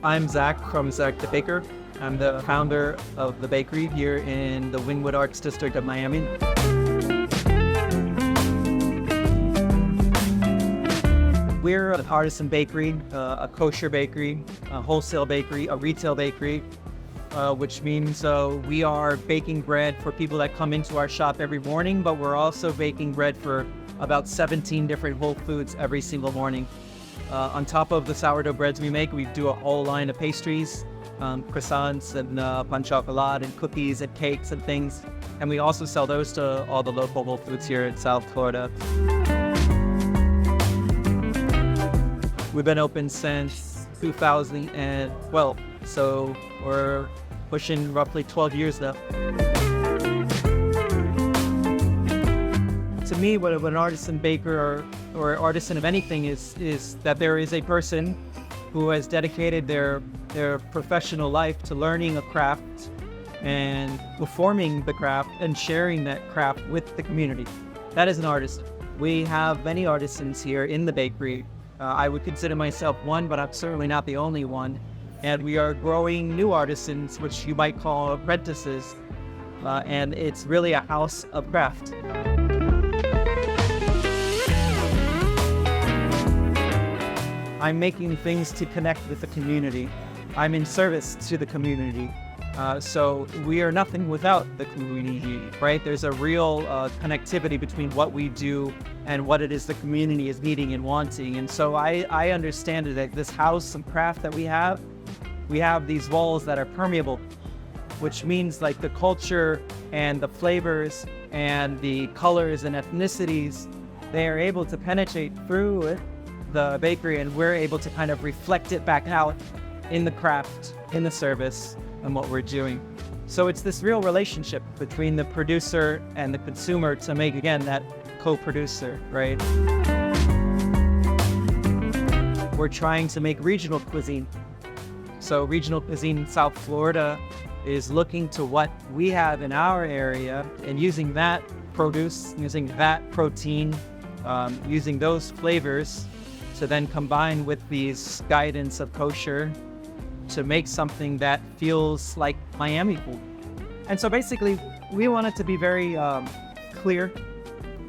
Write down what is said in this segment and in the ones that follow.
I'm Zak from Zak the Baker. I'm the founder of the bakery here in the Wynwood Arts District of Miami. We're an Artisan Bakery, a kosher bakery, a wholesale bakery, a retail bakery, which means we are baking bread for people that come into our shop every morning, but we're also baking bread for about 17 different whole foods every single morning. On top of the sourdough breads we make, we do a whole line of pastries, croissants and pan chocolate and cookies and cakes and things. And we also sell those to all the local Whole Foods here in South Florida. We've been open since 2012, so we're pushing roughly 12 years now. To me, what an artisan baker or artisan of anything is that there is a person who has dedicated their professional life to learning a craft and performing the craft and sharing that craft with the community. That is an artist. We have many artisans here in the bakery. I would consider myself one, but I'm certainly not the only one. And we are growing new artisans, which you might call apprentices. And it's really a house of craft. I'm making things to connect with the community. I'm in service to the community. So we are nothing without the community, right? There's a real connectivity between what we do and what it is the community is needing and wanting. And so I understand that this house of craft that we have these walls that are permeable, which means like the culture and the flavors and the colors and ethnicities, they are able to penetrate through it, the bakery, and we're able to kind of reflect it back out in the craft, in the service, and what we're doing. So it's this real relationship between the producer and the consumer to make, again, that co-producer, right? We're trying to make regional cuisine. So regional cuisine in South Florida is looking to what we have in our area and using that produce, using that protein, using those flavors to then combine with these guidance of kosher to make something that feels like Miami food. And so basically, we want it to be very clear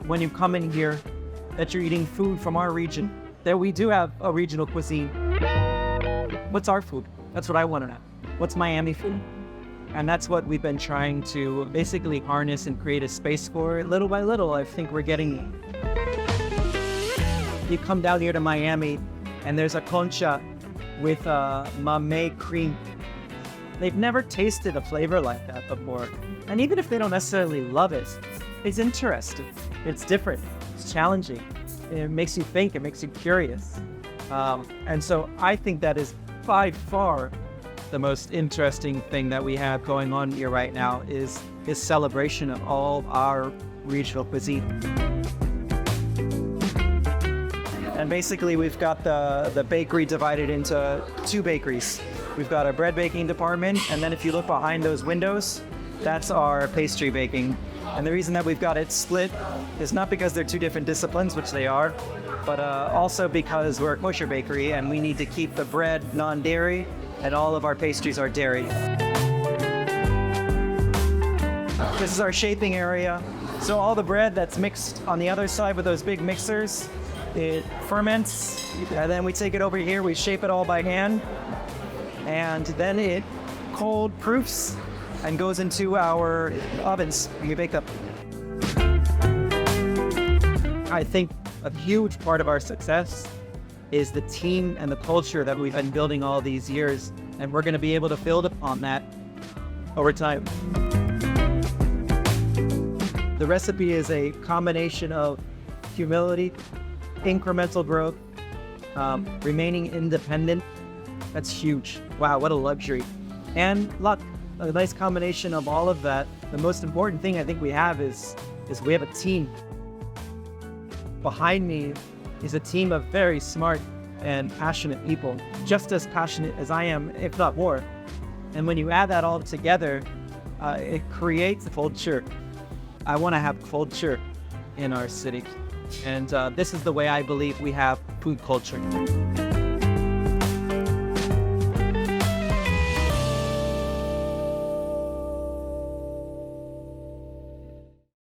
when you come in here that you're eating food from our region, that we do have a regional cuisine. What's our food? That's what I want to know. What's Miami food? And that's what we've been trying to basically harness and create a space for. Little by little, I think we're getting. You come down here to Miami and there's a concha with mamey cream. They've never tasted a flavor like that before. And even if they don't necessarily love it, it's interesting. It's different. It's challenging. It makes you think. It makes you curious. And so I think that is by far the most interesting thing that we have going on here right now is celebration of all our regional cuisine. And basically we've got the bakery divided into two bakeries. We've got a bread baking department, and then if you look behind those windows, that's our pastry baking. And the reason that we've got it split is not because they're two different disciplines, which they are, but also because we're a kosher bakery and we need to keep the bread non-dairy and all of our pastries are dairy. This is our shaping area. So all the bread that's mixed on the other side with those big mixers, it ferments, and then we take it over here, we shape it all by hand, and then it cold proofs and goes into our ovens. We bake them. I think a huge part of our success is the team and the culture that we've been building all these years, and we're going to be able to build upon that over time. The recipe is a combination of humility, incremental growth, remaining independent. That's huge. Wow, what a luxury. And luck, a nice combination of all of that. The most important thing I think we have is we have a team. Behind me is a team of very smart and passionate people, just as passionate as I am, if not more. And when you add that all together, it creates a culture. I want to have culture in our city. And this is the way I believe we have food culture.